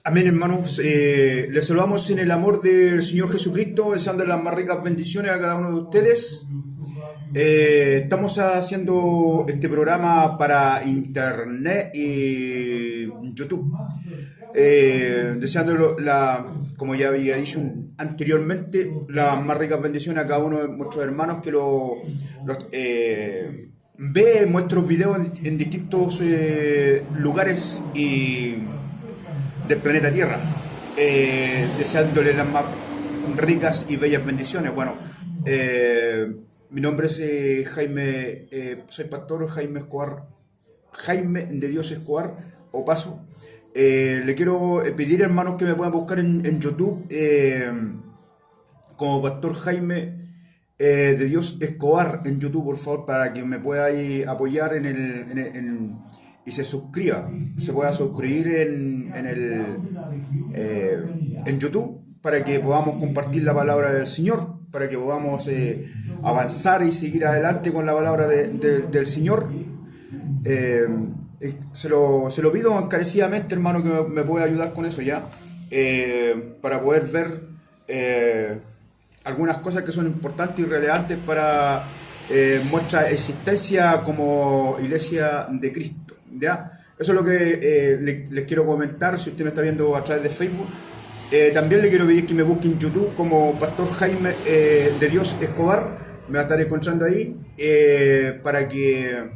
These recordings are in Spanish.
Amén, hermanos. Les saludamos en el amor del Señor Jesucristo, deseando las más ricas bendiciones a cada uno de ustedes. Estamos haciendo este programa para internet y YouTube, deseando como ya había dicho anteriormente, las más ricas bendiciones a cada uno de nuestros hermanos que ve nuestros videos en distintos lugares del planeta Tierra, deseándole las más ricas y bellas bendiciones. Bueno, mi nombre es Jaime, soy pastor Jaime Escobar, Jaime de Dios Escobar, Opaso. Le quiero pedir, hermanos, que me puedan buscar en YouTube como pastor Jaime de Dios Escobar en YouTube, por favor, para que me pueda apoyar y se suscriba, se pueda suscribir en YouTube, para que podamos compartir la palabra del Señor, para que podamos avanzar y seguir adelante con la palabra del Señor. Se lo pido encarecidamente, hermano, que me pueda ayudar con eso ya, para poder ver algunas cosas que son importantes y relevantes para nuestra existencia como iglesia de Cristo. ¿Ya? Eso es lo que les quiero comentar. Si usted me está viendo a través de Facebook, también le quiero pedir que me busque en YouTube como Pastor Jaime de Dios Escobar. Me va a estar encontrando ahí, para que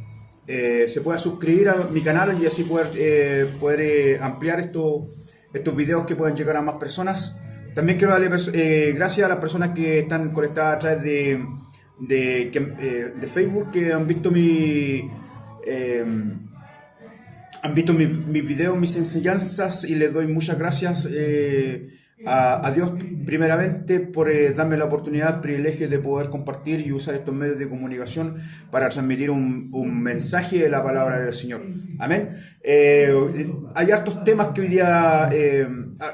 se pueda suscribir a mi canal y así poder ampliar estos videos que puedan llegar a más personas. También quiero darle gracias a las personas que están conectadas a través de Facebook, que han visto mis videos, mis enseñanzas, y les doy muchas gracias a Dios primeramente por darme la oportunidad, el privilegio de poder compartir y usar estos medios de comunicación para transmitir un mensaje de la palabra del Señor. Amén. Hay hartos temas que hoy día,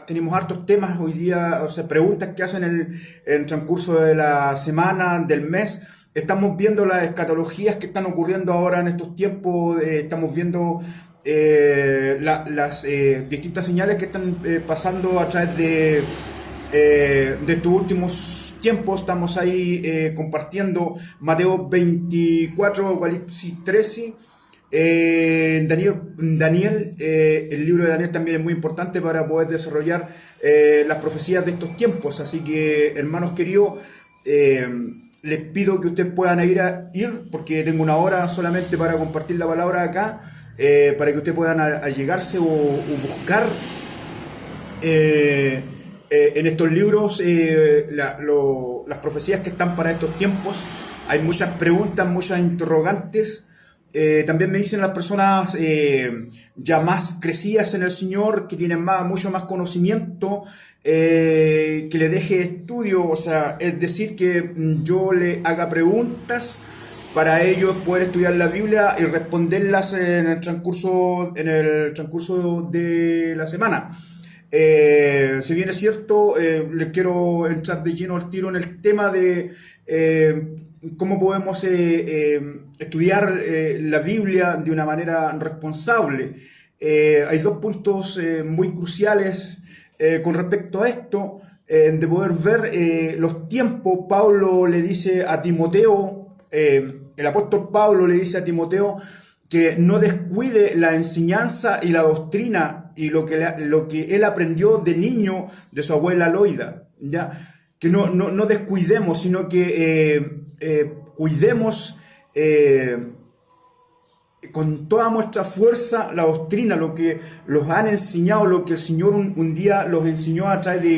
tenemos hartos temas hoy día, o sea, preguntas que hacen en el transcurso de la semana, del mes. Estamos viendo las escatologías que están ocurriendo ahora en estos tiempos, estamos viendo las distintas señales que están pasando a través de estos últimos tiempos. Estamos ahí compartiendo Mateo 24, Apocalipsis 13, Daniel, el libro de Daniel también es muy importante para poder desarrollar las profecías de estos tiempos. Así que, hermanos queridos, les pido que ustedes puedan ir, porque tengo una hora solamente para compartir la palabra acá, para que ustedes puedan allegarse o buscar en estos libros las profecías que están para estos tiempos. Hay muchas preguntas, muchas interrogantes. También me dicen las personas ya más crecidas en el Señor, que tienen mucho más conocimiento, que le deje estudio, o sea, es decir, que yo le haga preguntas para ellos poder estudiar la Biblia y responderlas en el transcurso de la semana. Si bien es cierto, les quiero entrar de lleno al tiro en el tema de cómo podemos estudiar la Biblia de una manera responsable. Hay dos puntos muy cruciales con respecto a esto, de poder ver los tiempos. Pablo le dice a Timoteo, el apóstol Pablo le dice a Timoteo que no descuide la enseñanza y la doctrina y lo que él aprendió de niño de su abuela Loida, ¿ya? Que no descuidemos, sino que cuidemos con toda nuestra fuerza la doctrina, lo que los han enseñado, lo que el Señor un día los enseñó a través de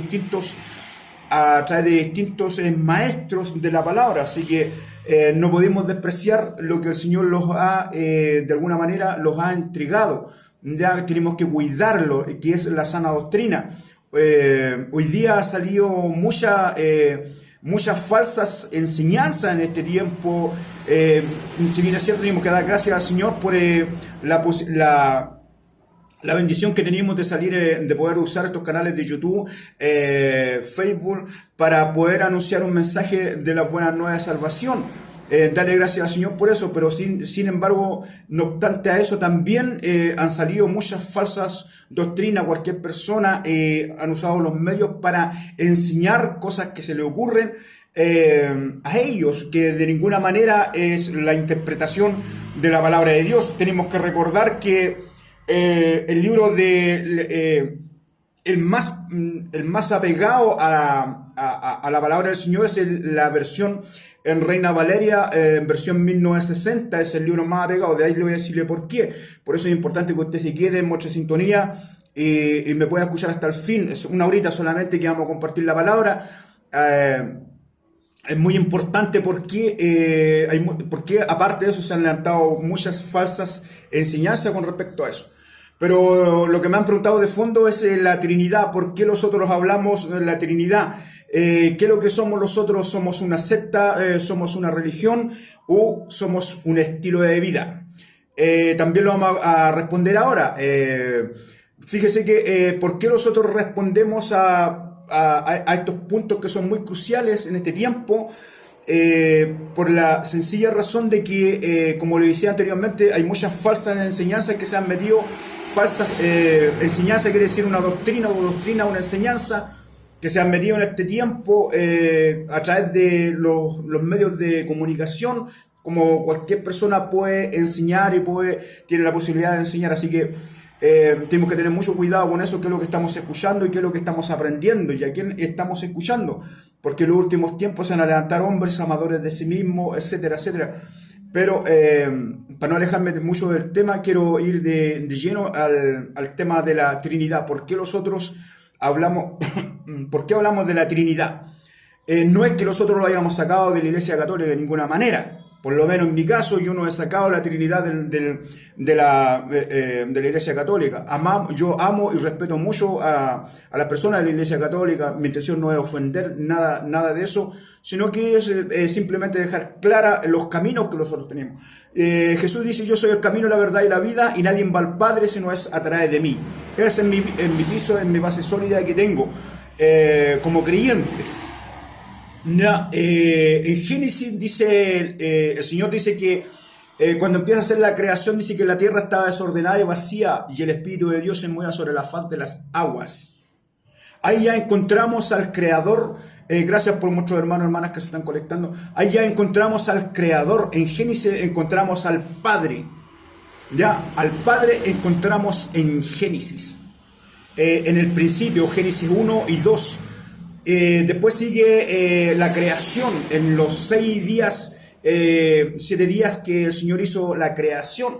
distintos maestros de la palabra. Así que no podemos despreciar lo que el Señor de alguna manera los ha entregado. Ya tenemos que cuidarlo, que es la sana doctrina. Hoy día ha salido muchas falsas enseñanzas en este tiempo. Si bien es cierto, tenemos que dar gracias al Señor por la bendición que tenemos de salir, de poder usar estos canales de YouTube, Facebook, para poder anunciar un mensaje de la buena nueva de salvación. Darle gracias al Señor por eso, pero sin embargo, no obstante a eso, también han salido muchas falsas doctrinas. Cualquier persona han usado los medios para enseñar cosas que se le ocurren a ellos, que de ninguna manera es la interpretación de la palabra de Dios. Tenemos que recordar que el libro de... el más apegado a la palabra del Señor es la versión en Reina Valeria, en versión 1960, es el libro más apegado. De ahí le voy a decirle por qué. Por eso es importante que usted se quede en mucha sintonía y me pueda escuchar hasta el fin. Es una horita solamente que vamos a compartir la palabra. Es muy importante porque aparte de eso se han levantado muchas falsas enseñanzas con respecto a eso. Pero lo que me han preguntado de fondo es la Trinidad. ¿Por qué nosotros hablamos de la Trinidad? ¿Qué es lo que somos nosotros? ¿Somos una secta? ¿Somos una religión? ¿O somos un estilo de vida? También lo vamos a responder ahora. Fíjese que ¿por qué nosotros respondemos a estos puntos que son muy cruciales en este tiempo? Por la sencilla razón de que, como le decía anteriormente, hay muchas falsas enseñanzas que se han metido. Falsas enseñanzas quiere decir una doctrina, una enseñanza que se han metido en este tiempo a través de los medios de comunicación. Como cualquier persona puede enseñar y tiene la posibilidad de enseñar, así que tenemos que tener mucho cuidado con eso, qué es lo que estamos escuchando y qué es lo que estamos aprendiendo y a quién estamos escuchando, porque en los últimos tiempos se van a levantar hombres amadores de sí mismos, etcétera, etcétera. Pero para no alejarme mucho del tema, quiero ir de lleno al tema de la Trinidad. ¿Por qué nosotros hablamos, por qué hablamos de la Trinidad? No es que nosotros lo hayamos sacado de la Iglesia Católica de ninguna manera. Por lo menos en mi caso, yo no he sacado la Trinidad de la Iglesia Católica. Yo amo y respeto mucho a las personas de la Iglesia Católica. Mi intención no es ofender nada de eso, sino que es simplemente dejar clara los caminos que nosotros tenemos. Jesús dice: yo soy el camino, la verdad y la vida, y nadie va al Padre si no es a través de mí. Ese es mi piso, es mi base sólida que tengo como creyente. En Génesis dice, el Señor dice que cuando empieza a hacer la creación, dice que la tierra estaba desordenada y vacía y el Espíritu de Dios se mueve sobre la faz de las aguas. Ahí ya encontramos al Creador. Gracias por muchos hermanos y hermanas que se están conectando. Ahí ya encontramos al Creador. En Génesis encontramos al Padre. Ya, al Padre encontramos en Génesis. En el principio, Génesis 1 y 2. Después sigue la creación en los 6 días, 7 días que el Señor hizo la creación.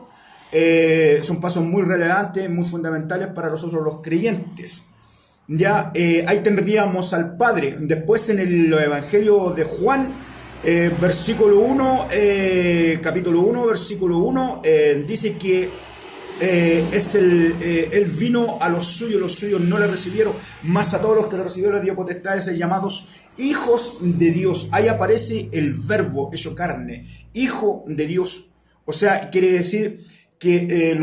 Son pasos muy relevantes, muy fundamentales para nosotros los creyentes. Ya ahí tendríamos al Padre. Después en el Evangelio de Juan, versículo 1, capítulo 1, versículo 1, dice que él vino a los suyos no le recibieron, mas a todos los que le recibieron le dio potestad de ser llamados hijos de Dios. Ahí aparece el verbo hecho carne, hijo de Dios. O sea, quiere decir que él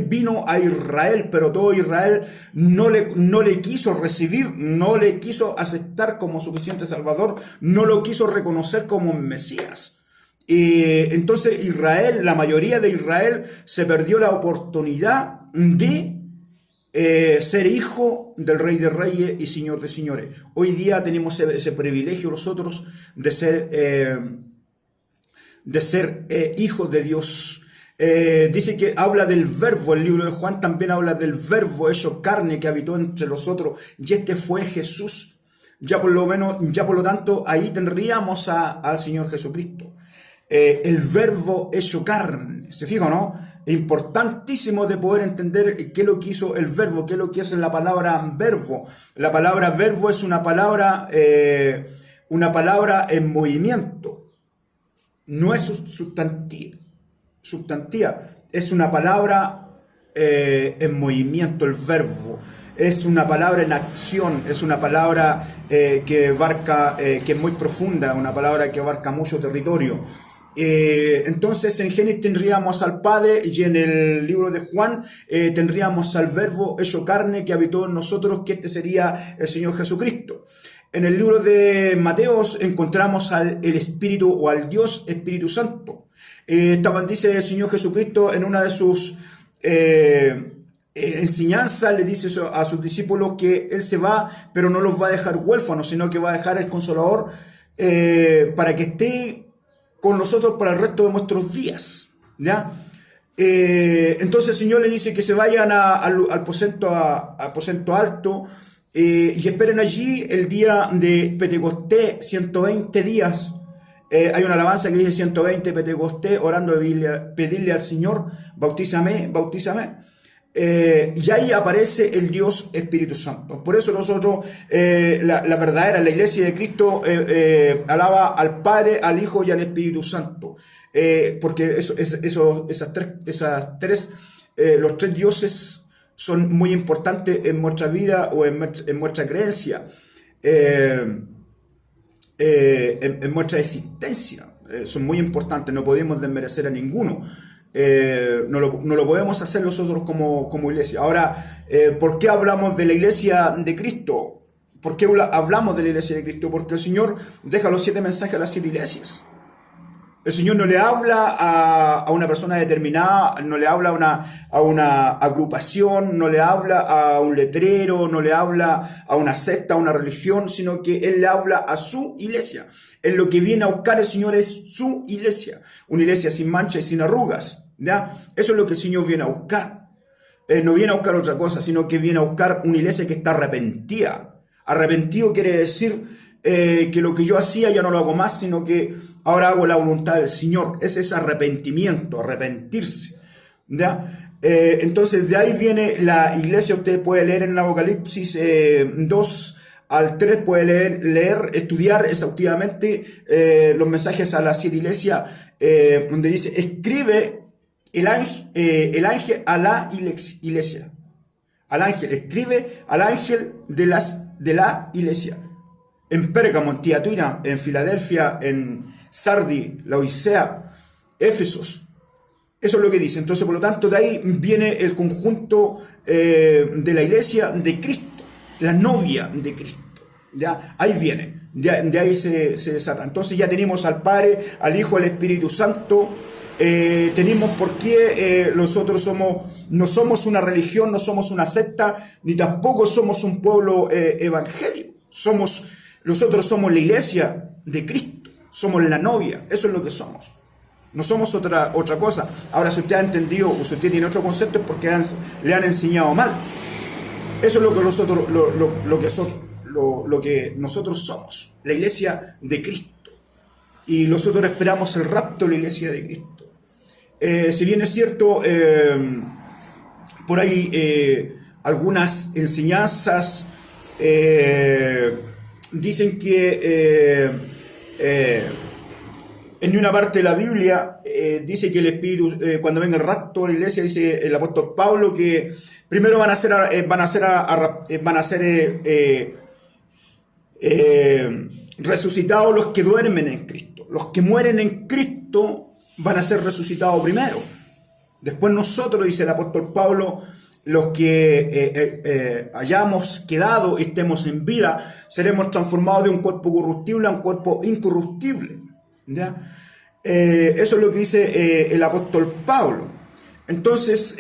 vino a Israel, pero todo Israel no le quiso recibir, no le quiso aceptar como suficiente Salvador, no lo quiso reconocer como Mesías. Entonces la mayoría de Israel se perdió la oportunidad de ser hijo del Rey de Reyes y Señor de Señores. Hoy día tenemos ese privilegio nosotros de ser hijos de Dios. Dice que habla del verbo, el libro de Juan también habla del verbo hecho carne que habitó entre nosotros, y este fue Jesús. Ya por lo tanto, ahí tendríamos al Señor Jesucristo. El verbo hecho carne, ¿se fija, no? Es importantísimo de poder entender qué es lo que hizo el verbo, qué es lo que es la palabra verbo. La palabra verbo es una palabra en movimiento, no es sustantiva, es una palabra en movimiento, el verbo. Es una palabra en acción, es una palabra que abarca, que es muy profunda, una palabra que abarca mucho territorio. Entonces en Génesis tendríamos al Padre y en el libro de Juan tendríamos al verbo hecho carne que habitó en nosotros, que este sería el Señor Jesucristo. En el libro de Mateos encontramos el Espíritu o al Dios Espíritu Santo. Dice el Señor Jesucristo en una de sus enseñanzas, le dice a sus discípulos que Él se va, pero no los va a dejar huérfanos, sino que va a dejar el Consolador para que esté con nosotros para el resto de nuestros días, ¿ya? Entonces el Señor le dice que se vayan al aposento alto y esperen allí el día de Pentecostés, 120 días. Hay una alabanza que dice 120 Pentecostés, orando, pedirle al Señor, bautízame, bautízame. Y ahí aparece el Dios Espíritu Santo. Por eso nosotros, la verdadera, la iglesia de Cristo, alaba al Padre, al Hijo y al Espíritu Santo. Porque los tres dioses son muy importantes en nuestra vida o en nuestra creencia, en nuestra existencia. Son muy importantes, no podemos desmerecer a ninguno. No lo podemos hacer nosotros como iglesia. Ahora, ¿por qué hablamos de la iglesia de Cristo? ¿Por qué hablamos de la iglesia de Cristo? Porque el Señor deja los 7 mensajes a las 7 iglesias. El Señor no le habla a una persona determinada, no le habla a una agrupación, no le habla a un letrero, no le habla a una secta, a una religión, sino que Él le habla a su iglesia. En lo que viene a buscar el Señor es su iglesia, una iglesia sin mancha y sin arrugas, ¿ya? Eso es lo que el Señor viene a buscar. No viene a buscar otra cosa, sino que viene a buscar una iglesia que está arrepentida. Arrepentido quiere decir que lo que yo hacía ya no lo hago más, sino que ahora hago la voluntad del Señor. Ese es arrepentimiento, arrepentirse, ¿ya? Entonces de ahí viene la iglesia. Usted puede leer en Apocalipsis 2 al 3, puede leer, estudiar exhaustivamente los mensajes a las 7 iglesias, donde dice, escribe el ángel a la iglesia. Al ángel, escribe al ángel de la iglesia. En Pérgamo, en Tiatira, en Filadelfia, en Sardi, Laodicea, Éfesos. Eso es lo que dice. Entonces, por lo tanto, de ahí viene el conjunto de la iglesia de Cristo, la novia de Cristo. ¿Ya? Ahí viene, de ahí se desata. Entonces ya tenemos al Padre, al Hijo, al Espíritu Santo. Tenemos por qué nosotros no somos una religión, no somos una secta, ni tampoco somos un pueblo evangélico. Nosotros somos la iglesia de Cristo, somos la novia, eso es lo que somos. No somos otra cosa. Ahora, si usted ha entendido o si usted tiene otro concepto es porque le han enseñado mal. Eso es lo que nosotros somos, la iglesia de Cristo. Y nosotros esperamos el rapto de la iglesia de Cristo. Si bien es cierto, por ahí algunas enseñanzas dicen que en una parte de la Biblia dice que el Espíritu, cuando venga el rapto de la iglesia, dice el apóstol Pablo que primero van a ser resucitados los que duermen en Cristo. Los que mueren en Cristo van a ser resucitados primero. Después nosotros, dice el apóstol Pablo, los que hayamos quedado y estemos en vida, seremos transformados de un cuerpo corruptible a un cuerpo incorruptible, ¿ya? Eso es lo que dice el apóstol Pablo. Entonces,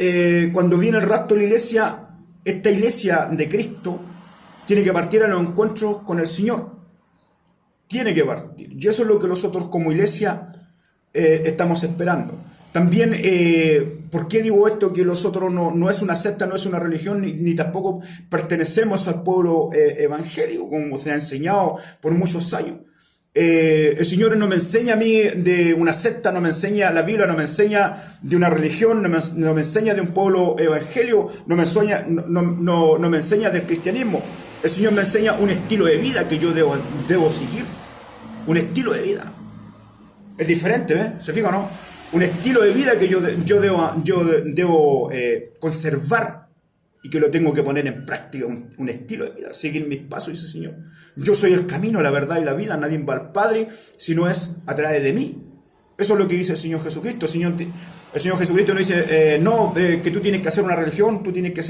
cuando viene el rapto de la iglesia, esta iglesia de Cristo tiene que partir a los encuentros con el Señor. Tiene que partir. Y eso es lo que nosotros como iglesia estamos esperando. También, ¿por qué digo esto? Que nosotros no es una secta, no es una religión, ni tampoco pertenecemos al pueblo evangélico, como se ha enseñado por muchos años. El Señor no me enseña a mí de una secta, no me enseña la Biblia, no me enseña de una religión, no me enseña de un pueblo evangélico, no me enseña del cristianismo. El Señor me enseña un estilo de vida que yo debo seguir. Un estilo de vida. Es diferente, ¿ves? ¿Se fija o no? Un estilo de vida que yo debo conservar y que lo tengo que poner en práctica. Un estilo de vida. Seguir mis pasos, dice el Señor. Yo soy el camino, la verdad y la vida. Nadie va al Padre si no es a través de mí. Eso es lo que dice el Señor Jesucristo. El Señor Jesucristo no dice, no, que tú tienes que hacer una religión, tú tienes que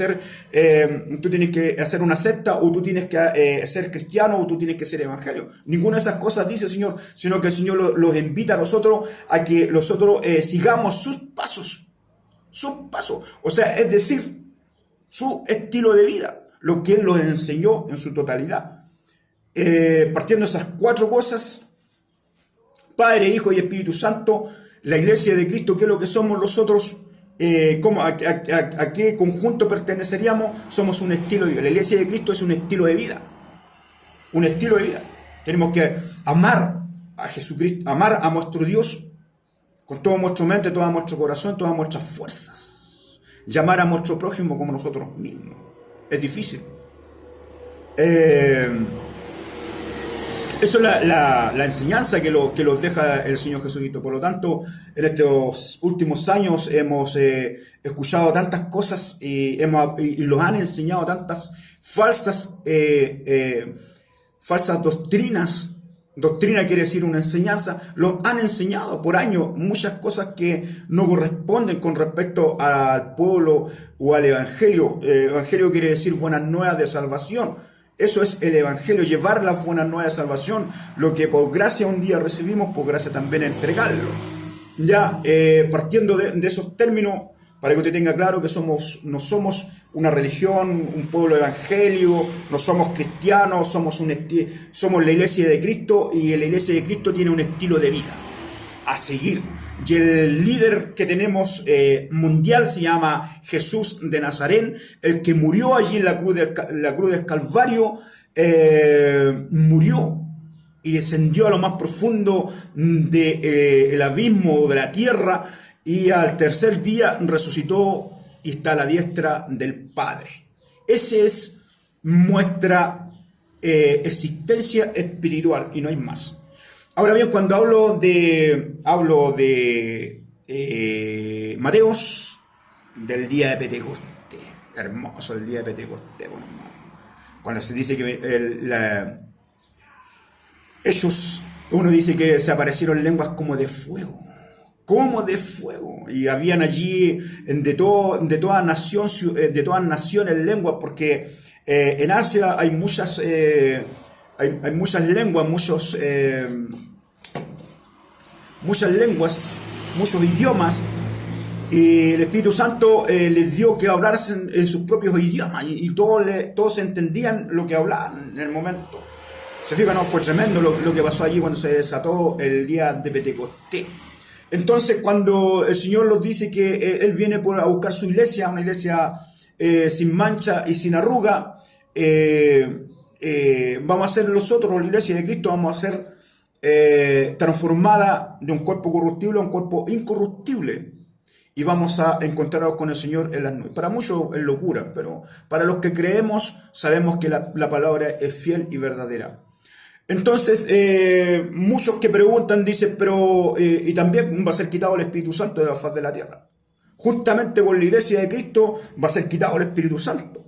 hacer una secta, o tú tienes que ser cristiano, o tú tienes que ser evangelio. Ninguna de esas cosas dice el Señor, sino que el Señor los invita a nosotros a que nosotros sigamos sus pasos. O sea, es decir, su estilo de vida, lo que Él nos enseñó en su totalidad. Partiendo de esas 4 cosas, Padre, Hijo y Espíritu Santo, la iglesia de Cristo, ¿qué es lo que somos nosotros? ¿A qué conjunto perteneceríamos? Somos un estilo de vida. La iglesia de Cristo es un estilo de vida. Un estilo de vida. Tenemos que amar a Jesucristo, amar a nuestro Dios con toda nuestra mente, todo nuestro corazón, todas nuestras fuerzas. Llamar a nuestro prójimo como nosotros mismos. Es difícil. Eso es la enseñanza que los deja el Señor Jesucristo. Por lo tanto, en estos últimos años hemos escuchado tantas cosas y los han enseñado tantas falsas doctrinas. Doctrina quiere decir una enseñanza. Los han enseñado por años muchas cosas que no corresponden con respecto al pueblo o al evangelio. Evangelio quiere decir buenas nuevas de salvación. Eso es el evangelio, llevar las buenas nuevas de salvación. Lo que por gracia un día recibimos, por gracia también entregarlo. Ya partiendo de esos términos, para que usted tenga claro que no somos una religión, un pueblo evangelio, no somos cristianos, somos la iglesia de Cristo, y la iglesia de Cristo tiene un estilo de vida a seguir. Y el líder que tenemos mundial se llama Jesús de Nazaret, el que murió allí en la cruz del Calvario, murió y descendió a lo más profundo del abismo de la tierra, y al tercer día resucitó y está a la diestra del Padre. Esa es nuestra existencia espiritual y no hay más. Ahora bien, cuando hablo de Mateos, del día de Pentecostés, hermoso el día de Pentecostés, bueno, cuando se dice que uno dice que se aparecieron lenguas como de fuego, y habían allí de todas naciones lenguas, porque en Asia hay muchas lenguas, muchos idiomas, y el Espíritu Santo les dio que hablar en sus propios idiomas, y todos entendían lo que hablaban en el momento. Se fijan, no, fue tremendo lo que pasó allí cuando se desató el día de Pentecostés. Entonces, cuando el Señor nos dice que Él viene a buscar su iglesia, una iglesia sin mancha y sin arruga, vamos a ser nosotros, la iglesia de Cristo, vamos a ser transformada de un cuerpo corruptible a un cuerpo incorruptible, y vamos a encontrarnos con el Señor en las nubes. Para muchos es locura, pero para los que creemos sabemos que la palabra es fiel y verdadera. Entonces, muchos que preguntan dicen, pero y también va a ser quitado el Espíritu Santo de la faz de la tierra. Justamente con la iglesia de Cristo va a ser quitado el Espíritu Santo.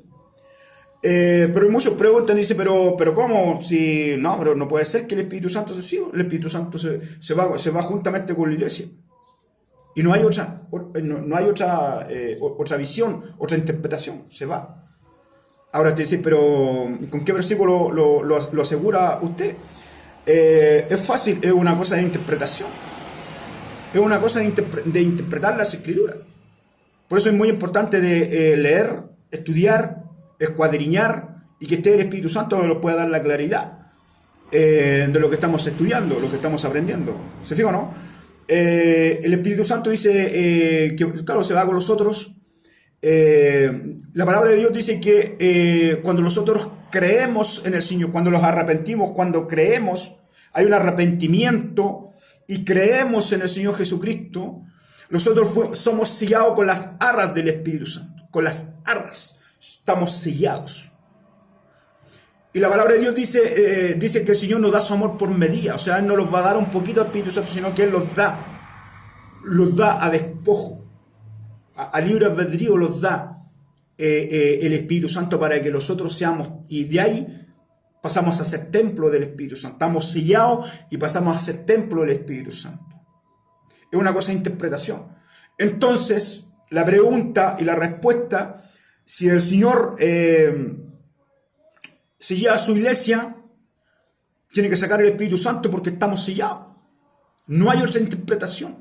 Pero muchos preguntan, dicen, pero ¿cómo? Si no, pero no puede ser que el Espíritu Santo el Espíritu Santo se va juntamente con la iglesia. Y no hay otra visión, otra interpretación, se va. Ahora te dice, pero ¿con qué versículo lo asegura usted? Es fácil, es una cosa de interpretación. Es una cosa de interpretar las Escrituras. Por eso es muy importante de leer, estudiar, escuadriñar, y que esté el Espíritu Santo que nos pueda dar la claridad de lo que estamos estudiando, lo que estamos aprendiendo. ¿Se fija o no? El Espíritu Santo dice que, claro, se va con nosotros. La palabra de Dios dice que cuando nosotros creemos en el Señor, cuando nos arrepentimos, cuando creemos, hay un arrepentimiento y creemos en el Señor Jesucristo, nosotros somos sellados con las arras del Espíritu Santo, con las arras, estamos sellados. Y la palabra de Dios dice que el Señor nos da su amor por medida, o sea, Él no nos va a dar un poquito al Espíritu Santo, sino que Él los da a despojo. A libre albedrío los da el Espíritu Santo para que nosotros seamos, y de ahí pasamos a ser templo del Espíritu Santo. Estamos sellados y pasamos a ser templo del Espíritu Santo. es una cosa de interpretación. Entonces, la pregunta y la respuesta, si el Señor sella a su iglesia, tiene que sacar el Espíritu Santo porque estamos sellados. No hay otra interpretación.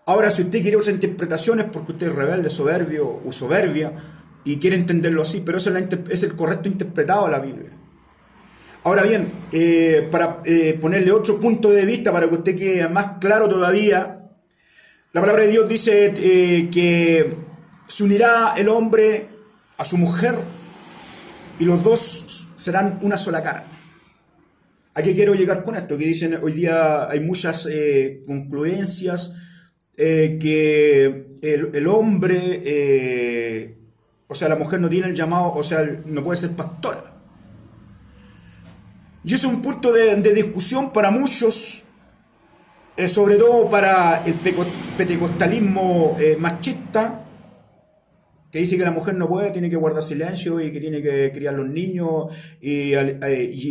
Ahora, si usted quiere otra interpretación es porque usted es rebelde, soberbio o soberbia y quiere entenderlo así, pero eso es el correcto interpretado de la Biblia. Ahora bien, para ponerle otro punto de vista para que usted quede más claro todavía, la palabra de Dios dice que se unirá el hombre a su mujer y los dos serán una sola carne. ¿A qué quiero llegar con esto? Que dicen hoy día hay muchas concluencias que el hombre, o sea, la mujer no tiene el llamado, o sea, no puede ser pastora. Y eso es un punto de discusión para muchos, sobre todo para el pentecostalismo machista, que dice que la mujer no puede, tiene que guardar silencio y que tiene que criar los niños y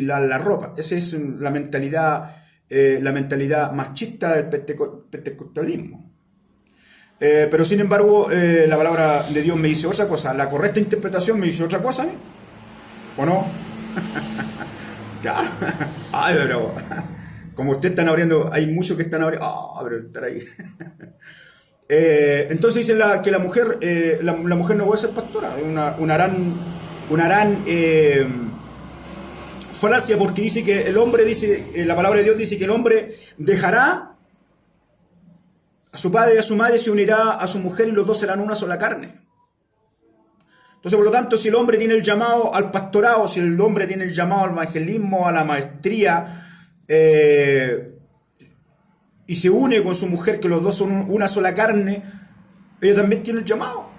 la ropa. Esa es la mentalidad machista del pentecostalismo. Pero sin embargo, la palabra de Dios me dice otra cosa. La correcta interpretación me dice otra cosa a mí. ¿O no? Claro. Ay, pero como ustedes están abriendo, hay muchos que están abriendo. Pero estar ahí. Entonces dice que la mujer no puede ser pastora. Es una gran falacia, porque dice que el hombre, la palabra de Dios dice que el hombre dejará a su padre y a su madre, se unirá a su mujer y los dos serán una sola carne. Entonces, por lo tanto, si el hombre tiene el llamado al pastorado, si el hombre tiene el llamado al evangelismo, a la maestría, y se une con su mujer, que los dos son una sola carne, ella también tiene el llamado.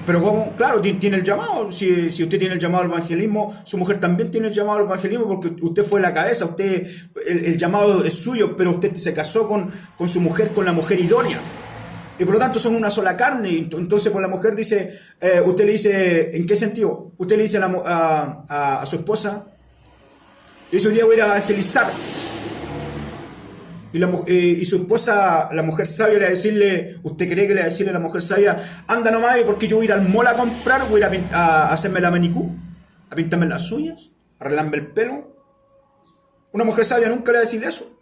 Pero ¿cómo? Claro, tiene el llamado. Si usted tiene el llamado al evangelismo, su mujer también tiene el llamado al evangelismo, porque usted fue la cabeza, el llamado es suyo, pero usted se casó con su mujer, con la mujer idónea. Y por lo tanto son una sola carne. Entonces, pues la mujer dice, usted le dice, ¿en qué sentido? Usted le dice a su esposa, ese día voy a ir a evangelizar. Y su esposa, la mujer sabia, le va a decirle, ¿usted cree que le va a decirle a la mujer sabia, anda nomás, porque yo voy a ir al mall a comprar, voy a ir a hacerme la manicure, a pintarme las uñas, a arreglarme el pelo? Una mujer sabia nunca le va a decir eso.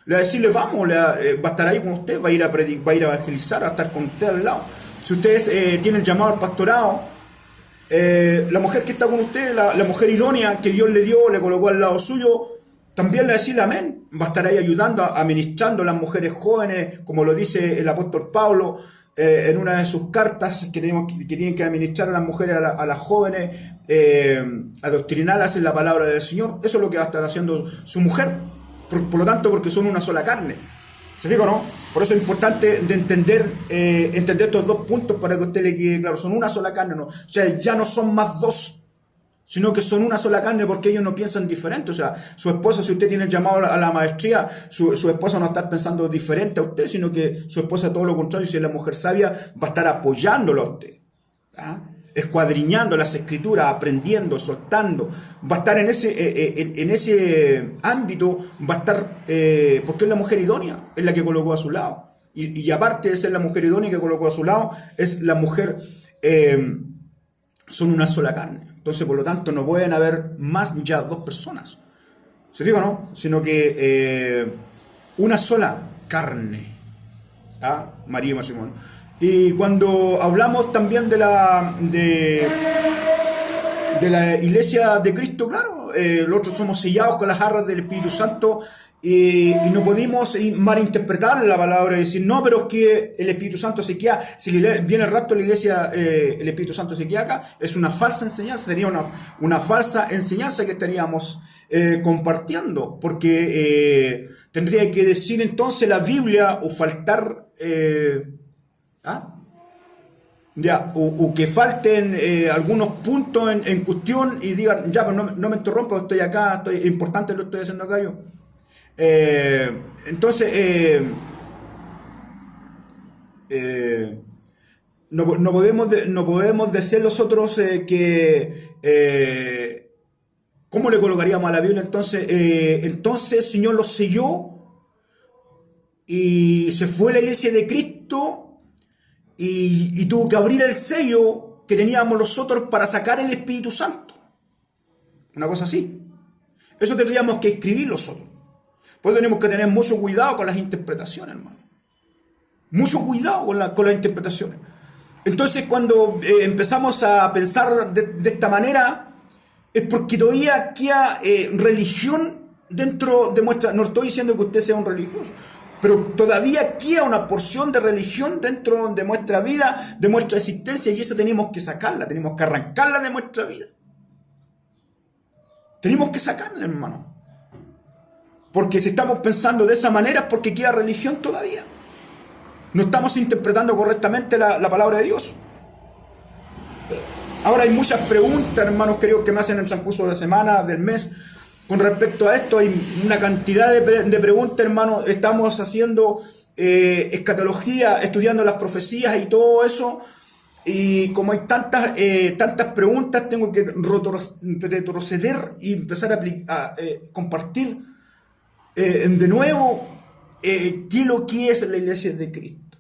Le va a decirle, vamos, va a estar ahí con usted, va a ir a evangelizar, va a estar con usted al lado. Si ustedes tienen el llamado al pastorado, la mujer que está con usted, la mujer idónea que Dios le dio, le colocó al lado suyo, también le va a decirle amén. Va a estar ahí ayudando, administrando a las mujeres jóvenes, como lo dice el apóstol Pablo en una de sus cartas, que tienen que administrar a las mujeres, a las jóvenes, adoctrinarlas en la palabra del Señor. Eso es lo que va a estar haciendo su mujer. Por lo tanto, porque son una sola carne. ¿Se fija o no? Por eso es importante de entender estos dos puntos para que a usted le quede claro. Son una sola carne, ¿no? O sea, ya no son más dos, sino que son una sola carne, porque ellos no piensan diferente. O sea, su esposa, si usted tiene el llamado a la maestría, su esposa no está pensando diferente a usted, sino que su esposa, todo lo contrario, si es la mujer sabia, va a estar apoyándolo a usted, ¿ah? Escuadriñando las escrituras, aprendiendo, soltando, va a estar en ese ámbito, va a estar, porque es la mujer idónea, es la que colocó a su lado, y aparte de ser la mujer idónea que colocó a su lado, es la mujer, son una sola carne. Entonces, por lo tanto, no pueden haber más ya dos personas, ¿se fija o no? Sino que una sola carne, ¿ah? María y matrimonio. Y cuando hablamos también de la iglesia de Cristo, claro, nosotros somos sellados con las arras del Espíritu Santo, y no podemos malinterpretar la palabra y decir, no, pero es que el Espíritu Santo se queda, si viene el rapto de la iglesia, el Espíritu Santo se queda acá. Es una falsa enseñanza, sería una falsa enseñanza que estaríamos compartiendo, porque tendría que decir entonces la Biblia o faltar... ya, o que falten algunos puntos en cuestión y digan, ya, pero no me interrumpa, estoy acá, es importante lo que estoy haciendo acá yo. Entonces, no podemos decir nosotros ¿cómo le colocaríamos a la Biblia? Entonces el Señor lo selló y se fue a la iglesia de Cristo y tuvo que abrir el sello que teníamos nosotros para sacar el Espíritu Santo. Una cosa así. Eso tendríamos que escribir nosotros. Por eso tenemos que tener mucho cuidado con las interpretaciones, hermano. Mucho cuidado con las interpretaciones. Entonces, cuando empezamos a pensar de esta manera, es porque todavía queda religión dentro de nuestra... No estoy diciendo que usted sea un religioso, pero todavía queda una porción de religión dentro de nuestra vida, de nuestra existencia, y esa tenemos que sacarla, tenemos que arrancarla de nuestra vida. Tenemos que sacarla, hermano. Porque si estamos pensando de esa manera es porque queda religión todavía. No estamos interpretando correctamente la palabra de Dios. Ahora hay muchas preguntas, hermanos queridos, que me hacen en el transcurso de la semana, del mes, con respecto a esto. Hay una cantidad de preguntas, hermanos. Estamos haciendo escatología, estudiando las profecías y todo eso. Y como hay tantas preguntas, tengo que retroceder y empezar a compartir de nuevo qué es lo que es la iglesia de Cristo.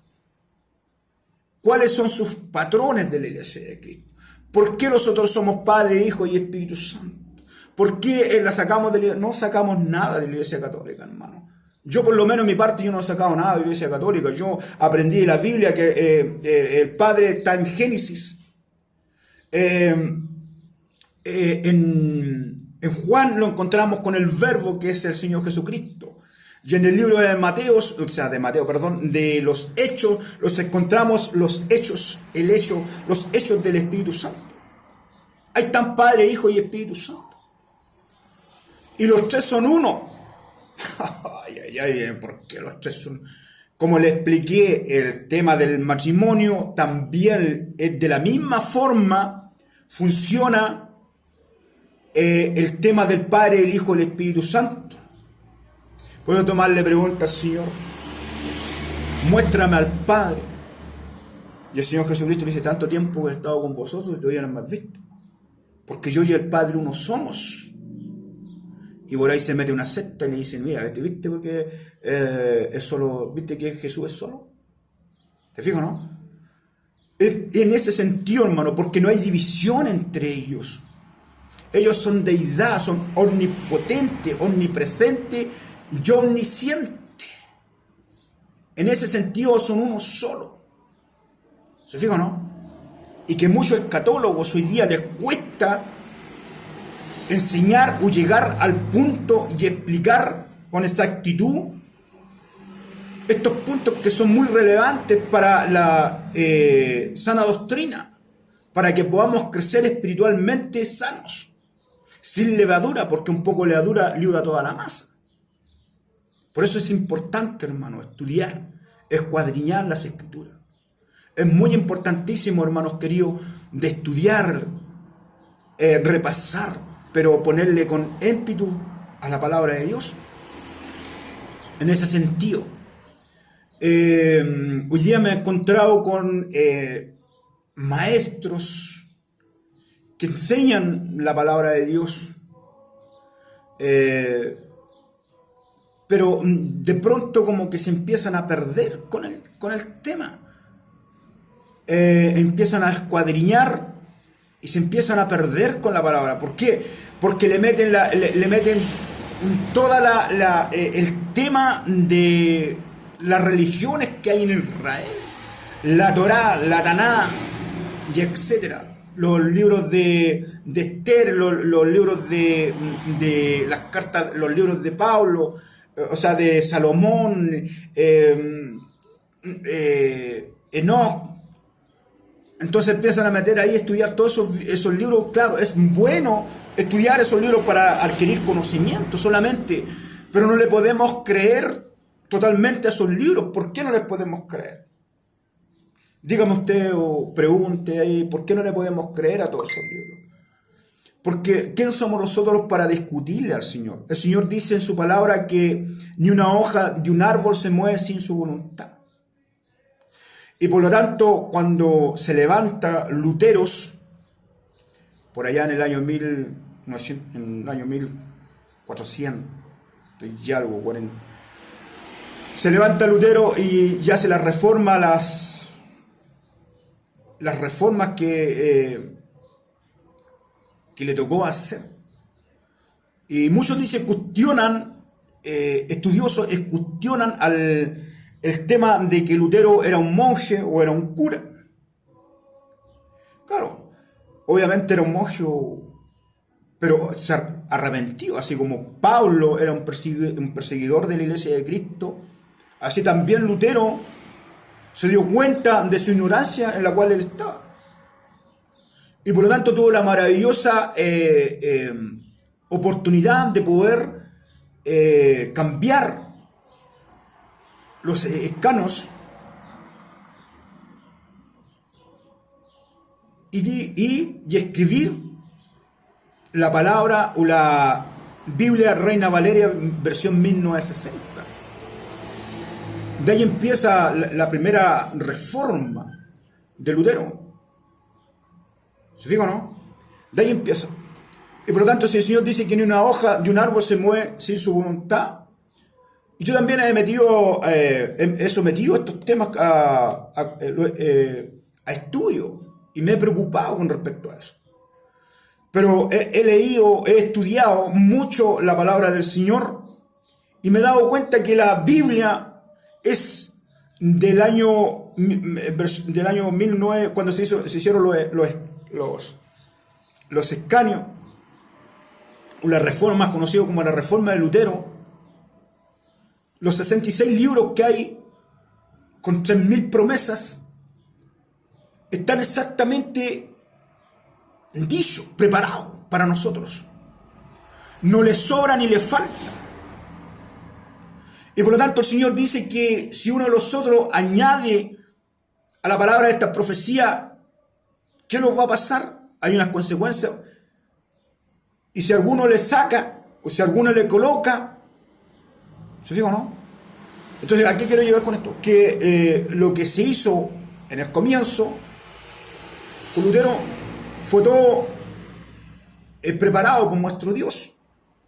¿Cuáles son sus patrones de la iglesia de Cristo? ¿Por qué nosotros somos Padre, Hijo y Espíritu Santo? ¿Por qué la sacamos de la iglesia? No sacamos nada de la iglesia católica, hermano. Yo por lo menos en mi parte yo no he sacado nada de la iglesia católica. Yo aprendí de la Biblia que el Padre está en Génesis. En Juan lo encontramos con el Verbo, que es el Señor Jesucristo. Y en el libro de de los Hechos, los encontramos los hechos del Espíritu Santo. Ahí están Padre, Hijo y Espíritu Santo. Y los tres son uno. ¿Por qué los tres son? Como le expliqué, el tema del matrimonio también de la misma forma funciona el tema del Padre, el Hijo y el Espíritu Santo. Puedo tomarle preguntas al Señor. Muéstrame al Padre. Y el Señor Jesucristo le dice: tanto tiempo he estado con vosotros y todavía no me has visto. Porque yo y el Padre uno somos. Y por ahí se mete una secta y le dicen: mira, ¿te viste porque es solo? ¿Viste que Jesús es solo? ¿Te fijas, no? En ese sentido, hermano, porque no hay división entre ellos. Ellos son deidad, son omnipotentes, omnipresentes y omnisciente. En ese sentido son uno solo. ¿Se fijan, no? Y que muchos escatólogos hoy día les cuesta enseñar o llegar al punto y explicar con exactitud estos puntos que son muy relevantes para la sana doctrina, para que podamos crecer espiritualmente sanos, sin levadura, porque un poco de levadura liuda toda la masa. Por eso es importante, hermano, estudiar, escuadriñar las Escrituras. Es muy importantísimo, hermanos queridos, de estudiar, repasar, pero ponerle con ímpetu a la palabra de Dios. En ese sentido, hoy día me he encontrado con maestros que enseñan la palabra de Dios, pero de pronto como que se empiezan a perder con el tema. Empiezan a escuadriñar y se empiezan a perder con la palabra. ¿Por qué? Porque le meten toda el tema de las religiones que hay en Israel, la Torá, la Taná, y etcétera. Los libros de Esther, los libros de las cartas, los libros de Pablo, o sea, de Salomón, Enoch. Entonces empiezan a meter ahí, estudiar todos esos libros. Claro, es bueno estudiar esos libros para adquirir conocimiento solamente, pero no le podemos creer totalmente a esos libros. ¿Por qué no les podemos creer? Dígame usted o pregunte ahí, ¿por qué no le podemos creer a todos esos libros? Porque ¿quién somos nosotros para discutirle al Señor? El Señor dice en su palabra que ni una hoja de un árbol se mueve sin su voluntad. Y por lo tanto, cuando se levanta Luteros, por allá en el año 1400 y algo, 40, Se levanta Lutero y hace las reformas que le tocó hacer. Y muchos dicen, estudiosos cuestionan el tema de que Lutero era un monje o era un cura. Claro, obviamente era un monje, pero se arrepentió, así como Pablo era un perseguidor de la Iglesia de Cristo, así también Lutero se dio cuenta de su ignorancia en la cual él estaba. Y por lo tanto tuvo la maravillosa oportunidad de poder cambiar los escanos y escribir la palabra o la Biblia Reina Valeria versión 1960. De ahí empieza la primera reforma de Lutero. ¿Se fijan, no? De ahí empieza. Y por lo tanto, si el Señor dice que ni una hoja de un árbol se mueve sin su voluntad, y yo también he sometido estos temas a estudio, y me he preocupado con respecto a eso. Pero he leído, he estudiado mucho la palabra del Señor, y me he dado cuenta que la Biblia es del año 1900, cuando se hicieron los escanios, o la reforma, conocido como la reforma de Lutero. Los 66 libros que hay, con 3000 promesas, están exactamente dichos, preparados para nosotros. No les sobra ni les falta. Y por lo tanto el Señor dice que si uno de los otros añade a la palabra de esta profecía, ¿qué nos va a pasar? Hay unas consecuencias. Y si alguno le saca, o si alguno le coloca, ¿se fijan o no? Entonces, ¿a qué quiero llegar con esto? Que lo que se hizo en el comienzo con Lutero fue todo preparado por nuestro Dios.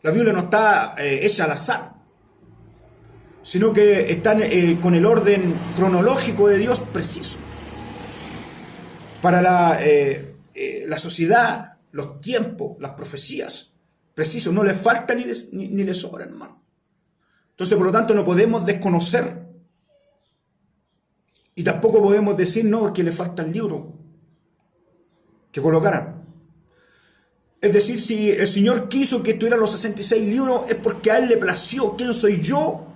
La Biblia no está hecha al azar, sino que está con el orden cronológico de Dios preciso. Para la sociedad, los tiempos, las profecías, preciso, no les falta ni les sobra, hermano. Entonces, por lo tanto, no podemos desconocer y tampoco podemos decir, no, es que le falta el libro que colocaran. Es decir, si el Señor quiso que estuvieran los 66 libros, es porque a Él le plació. ¿Quién soy yo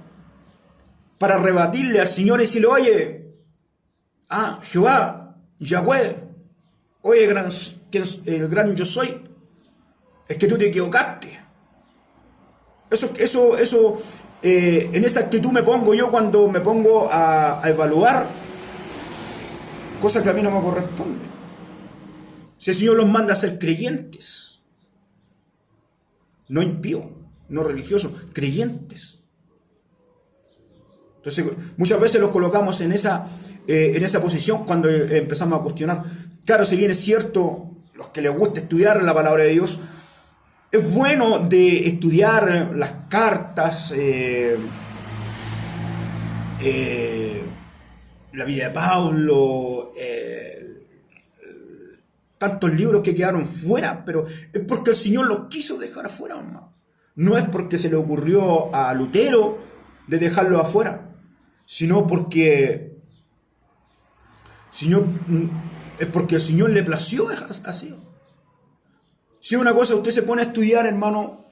para rebatirle al Señor y decirle, oye, Jehová, Yahweh, oye, el gran yo soy, es que tú te equivocaste? En esa actitud me pongo yo cuando me pongo a evaluar cosas que a mí no me corresponden. Si el Señor los manda a ser creyentes, no impíos, no religiosos, creyentes. Entonces, muchas veces los colocamos en esa posición cuando empezamos a cuestionar. Claro, si bien es cierto, los que les gusta estudiar la palabra de Dios, es bueno de estudiar las cartas, la vida de Pablo, tantos libros que quedaron fuera, pero es porque el Señor los quiso dejar afuera, hermano. No es porque se le ocurrió a Lutero de dejarlo afuera, sino porque es porque el Señor le plació así. Si una cosa usted se pone a estudiar, hermano,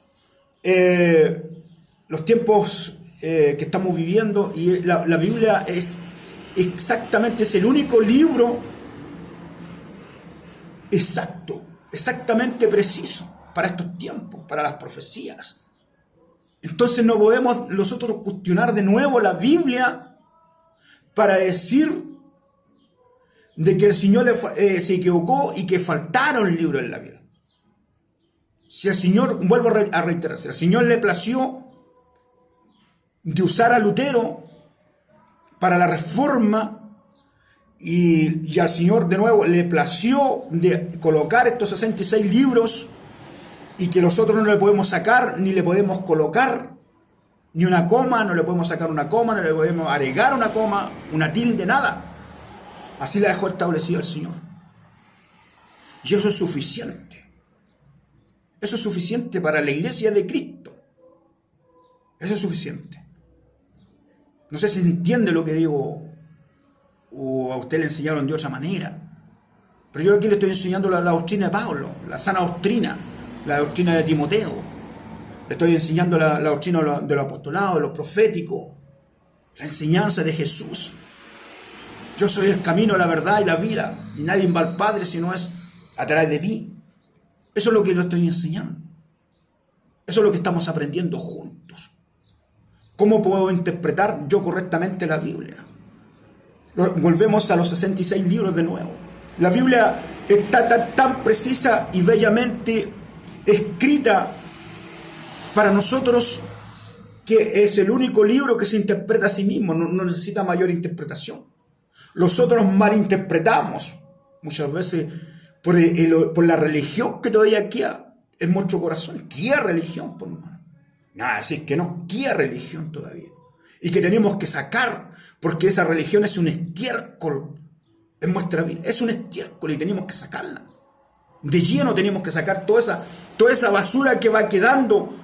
los tiempos que estamos viviendo, y la Biblia es el único libro exacto, exactamente preciso para estos tiempos, para las profecías. Entonces no podemos nosotros cuestionar de nuevo la Biblia para decir de que el Señor se equivocó y que faltaron libros en la Biblia. Si el Señor, vuelvo a reiterar, si el Señor le plació de usar a Lutero para la reforma, y al Señor de nuevo le plació de colocar estos 66 libros, y que nosotros no le podemos sacar ni le podemos colocar Ni una coma, no le podemos sacar una coma, no le podemos agregar una coma, una tilde, nada. Así la dejó establecido el Señor. Y eso es suficiente. Eso es suficiente para la iglesia de Cristo. Eso es suficiente. No sé si entiende lo que digo o a usted le enseñaron de otra manera. Pero yo aquí le estoy enseñando la doctrina de Pablo, la sana doctrina, la doctrina de Timoteo. Le estoy enseñando la doctrina de los apostolados, de los proféticos, la enseñanza de Jesús. Yo soy el camino, la verdad y la vida. Y nadie va al Padre si no es a través de mí. Eso es lo que le estoy enseñando. Eso es lo que estamos aprendiendo juntos. ¿Cómo puedo interpretar yo correctamente la Biblia? Volvemos a los 66 libros de nuevo. La Biblia está tan precisa y bellamente escrita para nosotros que es el único libro que se interpreta a sí mismo, no necesita mayor interpretación. Los otros malinterpretamos muchas veces por la religión que todavía queda en nuestro corazón. ¿Qué religión, por hermano? Nada, decir que no, ¿qué religión todavía? Y que tenemos que sacar, porque esa religión es un estiércol en nuestra vida, es un estiércol y tenemos que sacarla. De lleno tenemos que sacar toda esa basura que va quedando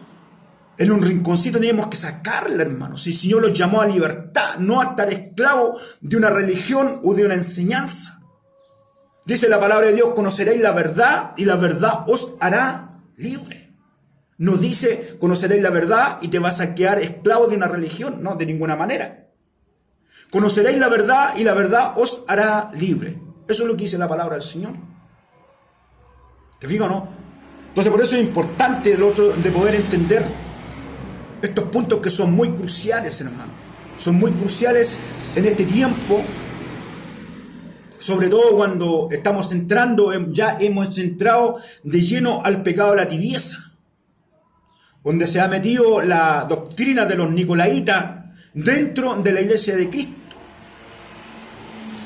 en un rinconcito, tenemos que sacarla, hermanos. Si el Señor los llamó a libertad, no a estar esclavos de una religión o de una enseñanza. Dice la palabra de Dios, conoceréis la verdad y la verdad os hará libre. No dice, conoceréis la verdad y te vas a quedar esclavo de una religión. No, de ninguna manera. Conoceréis la verdad y la verdad os hará libre. Eso es lo que dice la palabra del Señor. ¿Te fijas o no? Entonces por eso es importante el otro de poder entender estos puntos que son muy cruciales, hermano. Son muy cruciales en este tiempo, sobre todo cuando estamos entrando, ya hemos entrado de lleno al pecado de la tibieza, donde se ha metido la doctrina de los nicolaitas dentro de la iglesia de Cristo.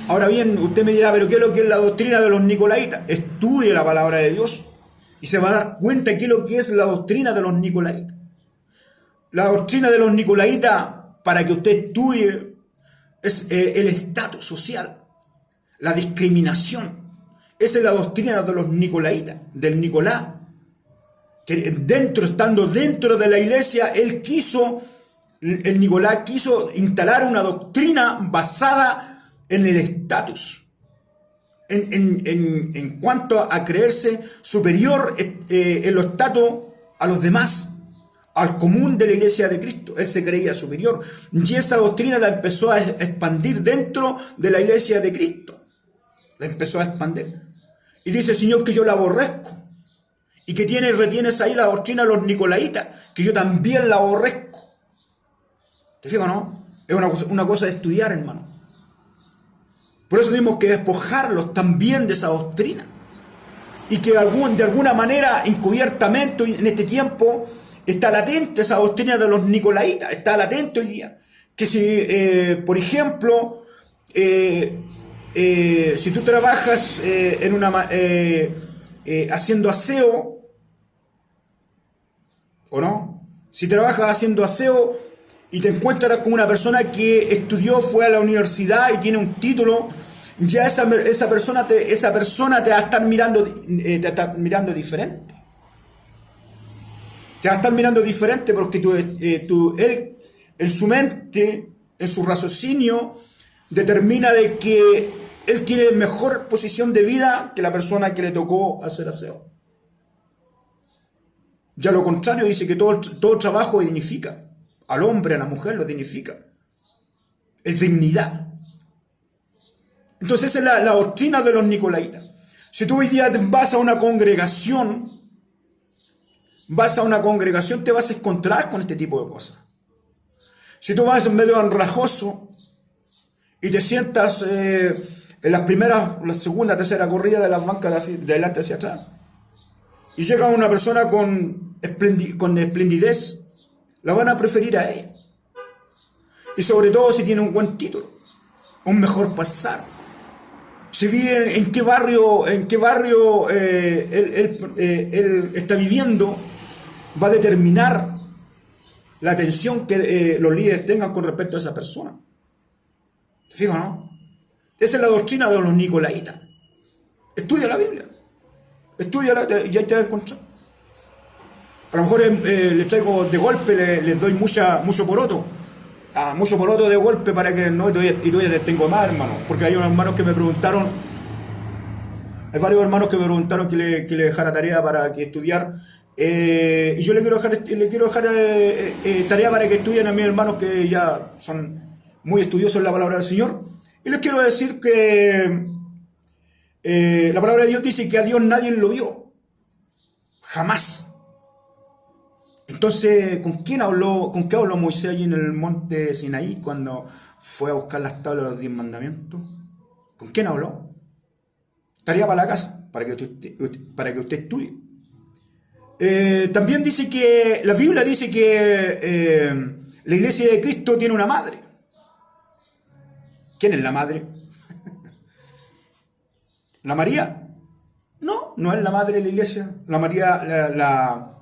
Ahora bien, usted me dirá, ¿pero qué es lo que es la doctrina de los nicolaitas? Estudie la palabra de Dios y se va a dar cuenta qué es lo que es la doctrina de los nicolaitas. La doctrina de los nicolaitas, para que usted estudie, es el estatus social, la discriminación. Esa es la doctrina de los nicolaitas, del Nicolás. Que estando dentro de la iglesia, el Nicolás quiso instalar una doctrina basada en el estatus, en cuanto a creerse superior en los estatus a los demás, al común de la iglesia de Cristo. Él se creía superior y esa doctrina la empezó a expandir dentro de la iglesia de Cristo. La empezó a expandir y dice el Señor que yo la aborrezco y que retienes ahí la doctrina de los nicolaitas, que yo también la aborrezco. ¿Te fijas, no? Es una cosa de estudiar, hermano. Por eso tenemos que despojarlos también de esa doctrina. Y que de alguna manera, encubiertamente, en este tiempo, está latente esa doctrina de los nicolaitas. Está latente hoy día. Que si, por ejemplo, si tú trabajas haciendo aseo, ¿o no? Si trabajas haciendo aseo y te encuentras con una persona que estudió, fue a la universidad y tiene un título, ya esa persona te va a estar mirando diferente. Te va a estar mirando diferente porque él en su mente, en su raciocinio, determina de que él tiene mejor posición de vida que la persona que le tocó hacer aseo. Ya lo contrario, dice que todo trabajo dignifica. Al hombre, a la mujer lo dignifica. Es dignidad. Entonces esa es la doctrina de los nicolaitas. Si tú hoy día vas a una congregación, te vas a encontrar con este tipo de cosas. Si tú vas en medio andrajoso y te sientas en la segunda, tercera corrida de las bancas de adelante hacia atrás, y llega una persona con esplendidez, la van a preferir a ella. Y sobre todo si tiene un buen título, un mejor pasar. Si vive en qué barrio él está viviendo, va a determinar la atención que los líderes tengan con respecto a esa persona. ¿Te fijas, no? Esa es la doctrina de los nicolaitas. Estudia la Biblia. Estudiala y ahí te vas a encontrar. A lo mejor les traigo de golpe, les doy mucho poroto. Mucho poroto de golpe para que no, y todavía te tengo más, hermano. Porque hay unos hermanos que me preguntaron, hay varios hermanos que me preguntaron que le dejara tarea para que estudiar. Y yo le quiero dejar tarea para que estudien a mis hermanos que ya son muy estudiosos en la palabra del Señor. Y les quiero decir que la palabra de Dios dice que a Dios nadie lo vio. Jamás. Entonces, ¿con qué habló Moisés allí en el monte Sinaí cuando fue a buscar las tablas de los 10 mandamientos? ¿Con quién habló? Tarea para la casa, para que usted estudie. También dice que, la Biblia dice que la iglesia de Cristo tiene una madre. ¿Quién es la madre? ¿La María? No, no es la madre de la iglesia. La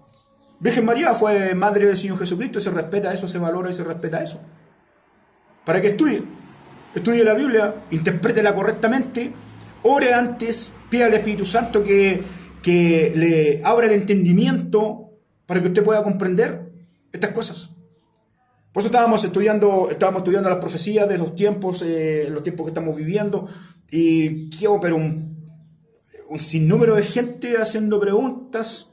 Virgen María fue madre del Señor Jesucristo, se respeta eso, se valora y se respeta eso. Para que estudie la Biblia, interprétela correctamente, ore antes, pida al Espíritu Santo que le abra el entendimiento para que usted pueda comprender estas cosas. Por eso estábamos estudiando las profecías de los tiempos que estamos viviendo, y quiero ver un sinnúmero de gente haciendo preguntas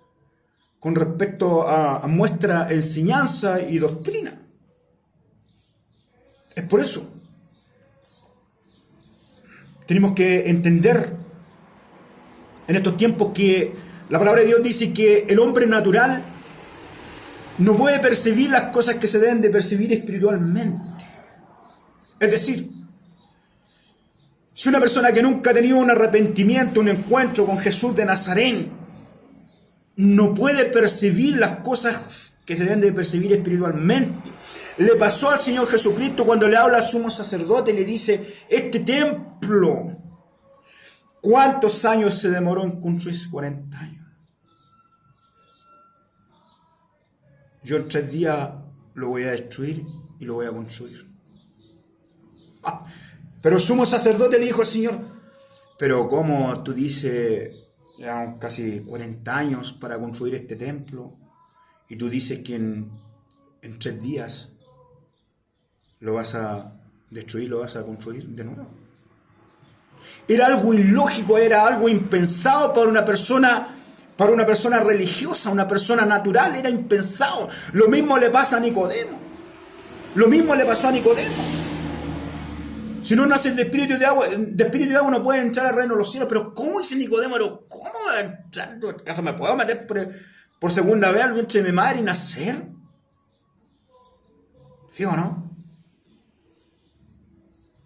con respecto a nuestra enseñanza y doctrina. Es por eso. Tenemos que entender en estos tiempos que la palabra de Dios dice que el hombre natural no puede percibir las cosas que se deben de percibir espiritualmente. Es decir, si una persona que nunca ha tenido un arrepentimiento, un encuentro con Jesús de Nazaret, no puede percibir las cosas que se deben de percibir espiritualmente. Le pasó al Señor Jesucristo cuando le habla al sumo sacerdote y le dice: este templo, ¿cuántos años se demoró en construirse? 40 años. Yo en 3 días lo voy a destruir y lo voy a construir. Pero el sumo sacerdote le dijo al Señor: pero ¿cómo tú dices? Llevamos casi 40 años para construir este templo y tú dices que en 3 días lo vas a destruir, lo vas a construir de nuevo. Era algo ilógico, era algo impensado para una persona religiosa, una persona natural, era impensado. Lo mismo le pasa a Nicodemo. Lo mismo le pasó a Nicodemo. Si no naces de espíritu y de agua no pueden entrar al reino de los cielos. Pero ¿cómo dice Nicodemo? ¿Cómo va a entrar? ¿Acaso me puedo meter por segunda vez al vientre de mi madre y nacer? ¿Fijo, no?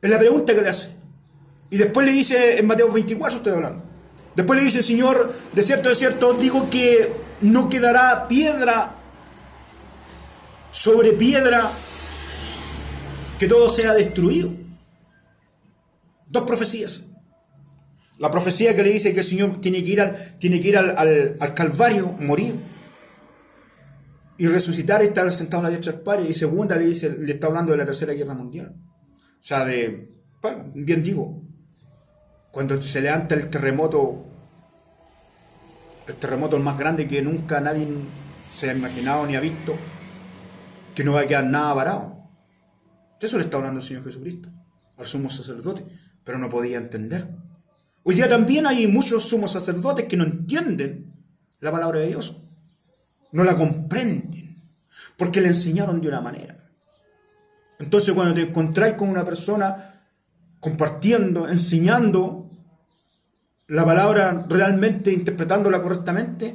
Es la pregunta que le hace. Y después le dice, en Mateo 24 estoy hablando, después le dice: Señor, de cierto os digo que no quedará piedra sobre piedra, que todo sea destruido. 2 profecías. La profecía que le dice que el Señor tiene que ir al Calvario, morir y resucitar y estar sentado a la diestra del Padre. Y segunda le está hablando de la Tercera Guerra Mundial. O sea, bien digo, cuando se levanta el terremoto el más grande que nunca nadie se ha imaginado ni ha visto, que no va a quedar nada parado. De eso le está hablando el Señor Jesucristo al sumo sacerdote, pero no podía entender. Hoy día también hay muchos sumos sacerdotes que no entienden la palabra de Dios, no la comprenden, porque le enseñaron de una manera. Entonces, cuando te encontráis con una persona compartiendo, enseñando la palabra realmente, interpretándola correctamente,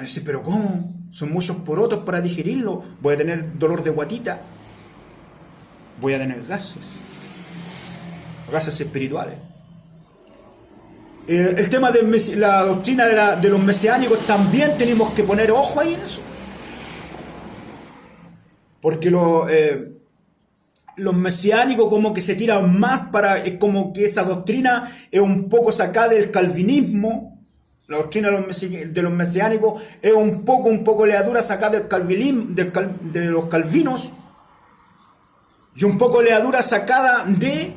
dice: pero ¿cómo? Son muchos porotos para digerirlo. Voy a tener dolor de guatita, voy a tener gases espirituales. El tema de la doctrina de los mesiánicos, también tenemos que poner ojo ahí en eso, porque los mesiánicos como que se tiran más es como que esa doctrina es un poco sacada del calvinismo, La doctrina de los mesiánicos es un poco levadura sacada del calvinismo, de los calvinos, y un poco levadura sacada de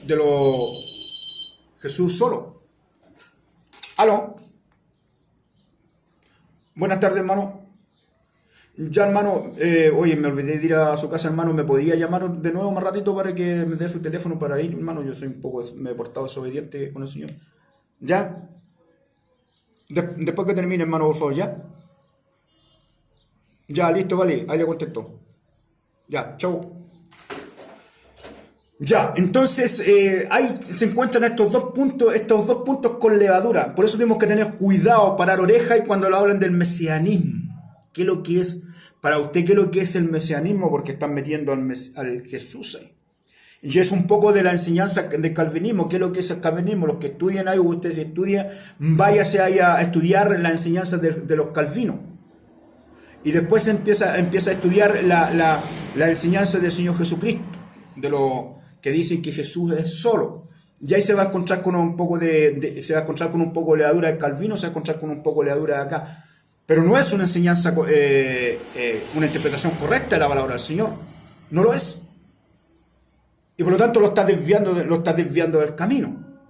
lo Jesús solo. ¿Aló? Buenas tardes, hermano. Ya, hermano, oye, me olvidé de ir a su casa, hermano. ¿Me podía llamar de nuevo más ratito para que me dé su teléfono para ir, hermano? Yo soy me he portado desobediente con el Señor. ¿Ya? Después que termine, hermano, por favor, ¿ya? Ya, listo, vale, ahí le contesto. Ya, chau. Ya, entonces ahí se encuentran estos dos puntos con levadura. Por eso tenemos que tener cuidado, parar oreja y cuando lo hablan del mesianismo. ¿Qué es lo que es para usted? ¿Qué es lo que es el mesianismo? Porque están metiendo al Jesús ahí. Y es un poco de la enseñanza del calvinismo. ¿Qué es lo que es el calvinismo? Los que estudian ahí, usted si estudia, váyase ahí a estudiar la enseñanza de los calvinos. Y después empieza a estudiar la enseñanza del Señor Jesucristo, de lo que dicen que Jesús es solo. Y ahí se va a encontrar con un poco se va a encontrar con un poco de levadura de Calvino, se va a encontrar con un poco de levadura de acá. Pero no es una enseñanza, una interpretación correcta de la palabra del Señor. No lo es. Y por lo tanto lo está desviando del camino.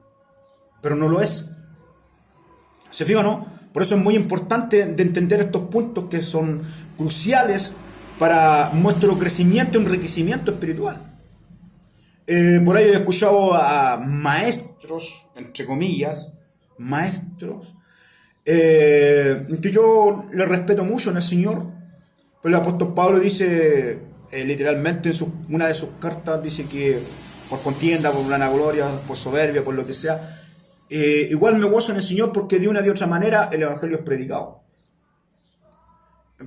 Pero no lo es. ¿Se fija o no? Por eso es muy importante de entender estos puntos que son cruciales para nuestro crecimiento y enriquecimiento espiritual. Por ahí he escuchado a maestros, entre comillas, maestros, que yo les respeto mucho en el Señor, pero el apóstol Pablo dice, literalmente en una de sus cartas, dice que por contienda, por vanagloria, por soberbia, por lo que sea, igual me gozo en el Señor porque de una de otra manera el Evangelio es predicado.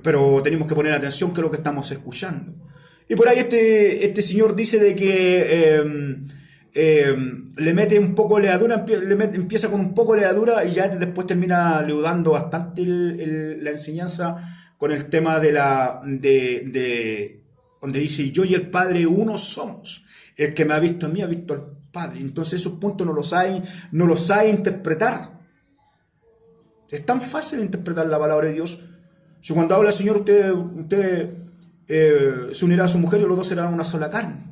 Pero tenemos que poner atención que es lo que estamos escuchando. Y por ahí este señor dice de que le mete un poco de levadura, empieza con un poco de levadura y ya después termina leudando bastante la enseñanza con el tema donde dice yo y el Padre uno somos. El que me ha visto a mí ha visto al Padre. Entonces esos puntos no los sabe interpretar. Es tan fácil interpretar la palabra de Dios. Si cuando habla el Señor usted se unirá a su mujer y los dos serán una sola carne.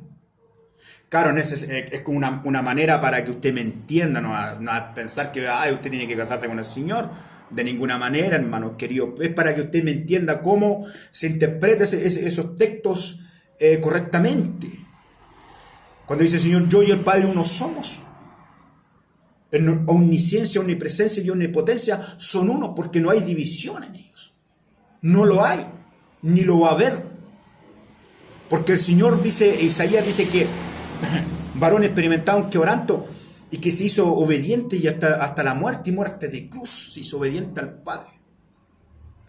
Claro, es como una manera para que usted me entienda, no a pensar que usted tiene que casarse con el Señor. De ninguna manera, hermanos queridos. Es para que usted me entienda cómo se interpreta esos textos correctamente. Cuando dice el Señor, yo y el Padre uno somos. En omnisciencia, omnipresencia y omnipotencia son uno, porque no hay división en ellos. No lo hay, ni lo va a haber. Porque el Señor dice, Isaías dice que varón experimentado en quebranto y que se hizo obediente y hasta la muerte y muerte de cruz, se hizo obediente al Padre.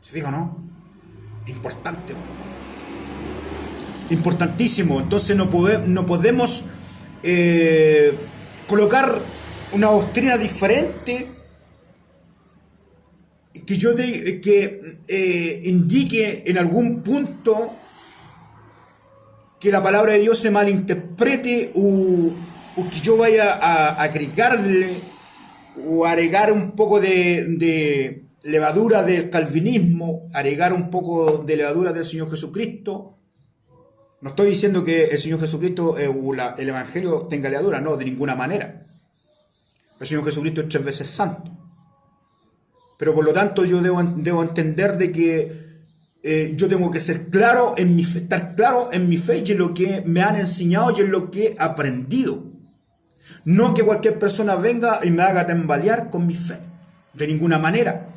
¿Se fija, no? Importante. Importantísimo. Entonces no podemos colocar una doctrina diferente que indique en algún punto que la palabra de Dios se malinterprete o que yo vaya a agregarle o agregar un poco de levadura del calvinismo, agregar un poco de levadura del Señor Jesucristo. No estoy diciendo que el Señor Jesucristo o el Evangelio tenga levadura, no, de ninguna manera. El Señor Jesucristo es 3 veces santo. Pero por lo tanto yo debo entender de que yo tengo que ser claro estar claro en mi fe y en lo que me han enseñado y en lo que he aprendido. No que cualquier persona venga y me haga tambalear con mi fe. De ninguna manera.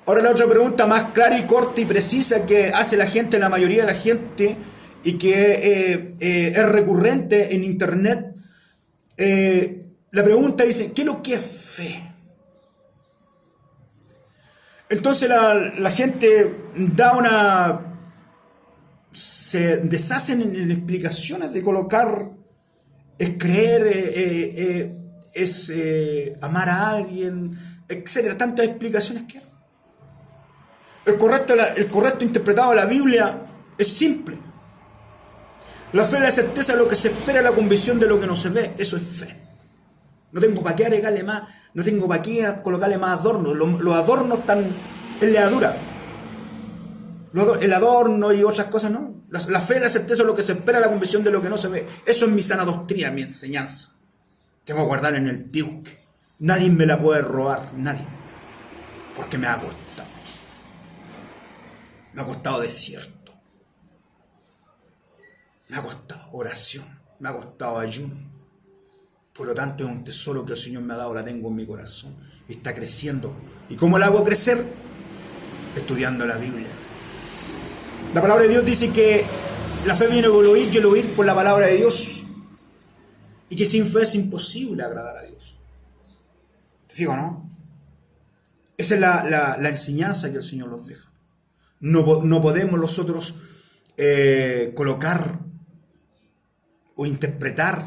Ahora la otra pregunta más clara y corta y precisa que hace la mayoría de la gente y que es recurrente en internet. La pregunta dice, ¿qué es lo que es fe? Entonces la gente se deshacen en explicaciones de colocar, es creer, es amar a alguien, etcétera, tantas explicaciones que hay. El correcto interpretado de la Biblia es simple. La fe es la certeza de lo que se espera, la convicción de lo que no se ve. Eso es fe. No tengo para qué agregarle más, no tengo para qué colocarle más adornos. Los adornos están en levadura. El adorno y otras cosas, no. La fe, la certeza es lo que se espera, la convicción de lo que no se ve. Eso es mi sana doctrina, mi enseñanza. Tengo que guardarla en el piuque. Nadie me la puede robar, nadie. Porque me ha costado. Me ha costado desierto. Me ha costado oración. Me ha costado ayuno. Por lo tanto, es un tesoro que el Señor me ha dado, la tengo en mi corazón. Y está creciendo. ¿Y cómo la hago crecer? Estudiando la Biblia. La palabra de Dios dice que la fe viene por el oír y el oír por la palabra de Dios. Y que sin fe es imposible agradar a Dios. ¿Te fijo, no? Esa es la enseñanza que el Señor nos deja. No podemos nosotros colocar o interpretar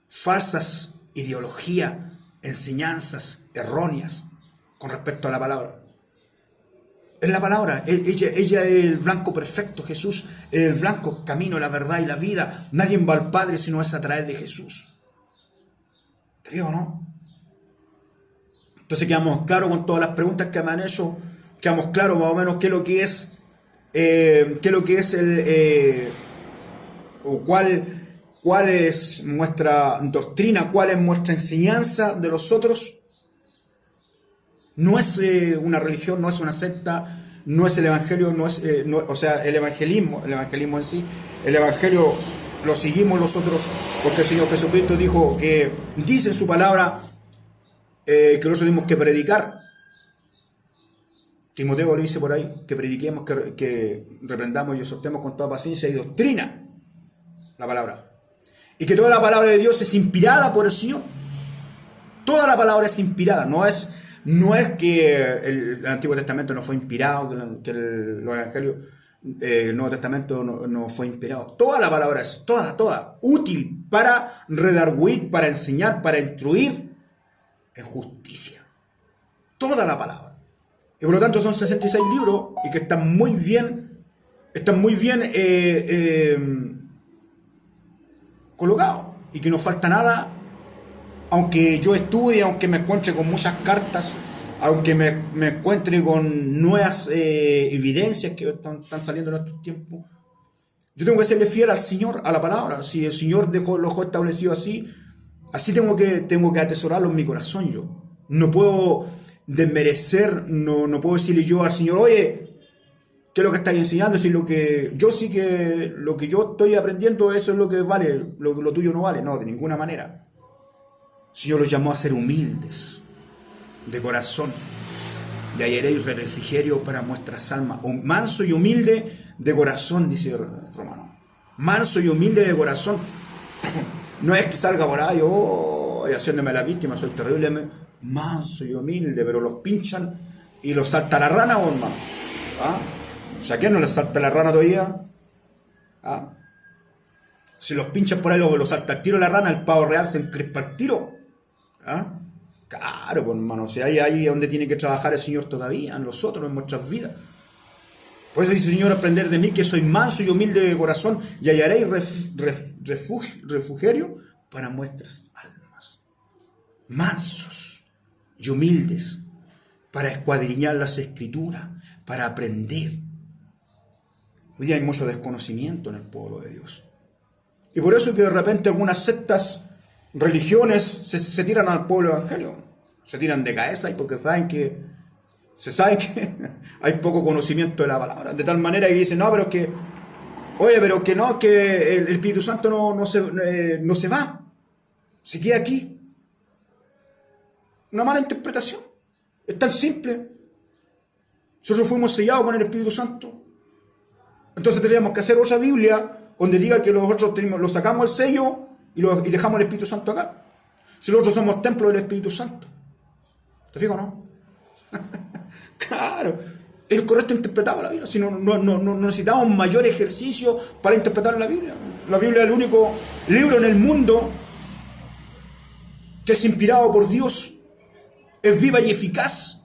falsas ideologías, enseñanzas erróneas con respecto a la palabra. Es la palabra, ella es el blanco perfecto, Jesús es el blanco camino, la verdad y la vida. Nadie va al Padre si no es a través de Jesús. ¿Te digo, no? Entonces quedamos claros con todas las preguntas que me han hecho, quedamos claros más o menos qué es lo que es, o cuál es nuestra doctrina, cuál es nuestra enseñanza de los otros. No es una religión, no es una secta, no es el evangelio, o sea, el evangelismo en sí. El evangelio lo seguimos nosotros porque el Señor Jesucristo dijo que dice en su palabra que nosotros tenemos que predicar. Timoteo lo dice por ahí, que prediquemos, que reprendamos y exhortemos con toda paciencia y doctrina la palabra. Y que toda la palabra de Dios es inspirada por el Señor. Toda la palabra es inspirada, no es que el Antiguo Testamento no fue inspirado, que los evangelios, el Nuevo Testamento no fue inspirado. Toda la palabra es toda útil para redarguir, para enseñar, para instruir en justicia. Toda la palabra. Y por lo tanto son 66 libros y que están muy bien colocados y que no falta nada. Aunque yo estudie, aunque me encuentre con muchas cartas, aunque me encuentre con nuevas evidencias que están saliendo en estos tiempos, yo tengo que serle fiel al Señor, a la palabra. Si el Señor lo dejó establecido así tengo que atesorarlo en mi corazón yo. No puedo desmerecer, no puedo decirle yo al Señor, oye, ¿qué es lo que estáis enseñando? Si lo que yo estoy aprendiendo, eso es lo que vale, lo tuyo no vale. No, de ninguna manera. El Señor los llamó a ser humildes de corazón y hallaréis refrigerio para vuestras almas. Manso y humilde de corazón, dice Romano. Manso y humilde de corazón. No es que salga por ahí, haciéndome la víctima, soy terrible. Manso y humilde, pero los pinchan y los salta la rana, hermano. ¿Ah? O sea, ¿a quién no les salta la rana todavía? ¿Ah? Si los pinchan por ahí, los salta al tiro la rana, el pavo real se encrespa al tiro. ¿Ah? Claro, pues hermano, si ahí es donde tiene que trabajar el Señor todavía, en nosotros, en nuestras vidas. Por eso dice el Señor, aprender de mí que soy manso y humilde de corazón y hallaréis refrigerio para vuestras almas. Mansos y humildes para escuadriñar las escrituras, para aprender. Hoy día hay mucho desconocimiento en el pueblo de Dios. Y por eso que de repente algunas sectas, religiones se tiran al pueblo evangelio, se tiran de cabeza y porque saben que hay poco conocimiento de la palabra, de tal manera que dicen, no, pero que el Espíritu Santo no se va, se queda aquí. Una mala interpretación, es tan simple. Nosotros fuimos sellados con el Espíritu Santo, entonces tendríamos que hacer otra Biblia donde diga que nosotros lo sacamos el sello y dejamos el Espíritu Santo acá. Si nosotros somos templo del Espíritu Santo. ¿Te fijas, no? Claro. Es el correcto interpretado la Biblia. Si no necesitamos un mayor ejercicio para interpretar la Biblia. La Biblia es el único libro en el mundo que es inspirado por Dios. Es viva y eficaz.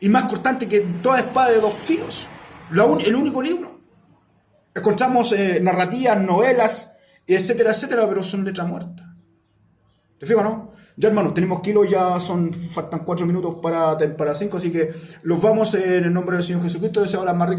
Y más cortante que toda espada de dos filos. El único libro. Encontramos narrativas, novelas, etcétera, etcétera, pero son letras muertas. ¿Te fijo, no? Ya, hermanos, tenemos kilos, faltan 4 minutos para 5, así que los vamos en el nombre del Señor Jesucristo, deseamos las más ricas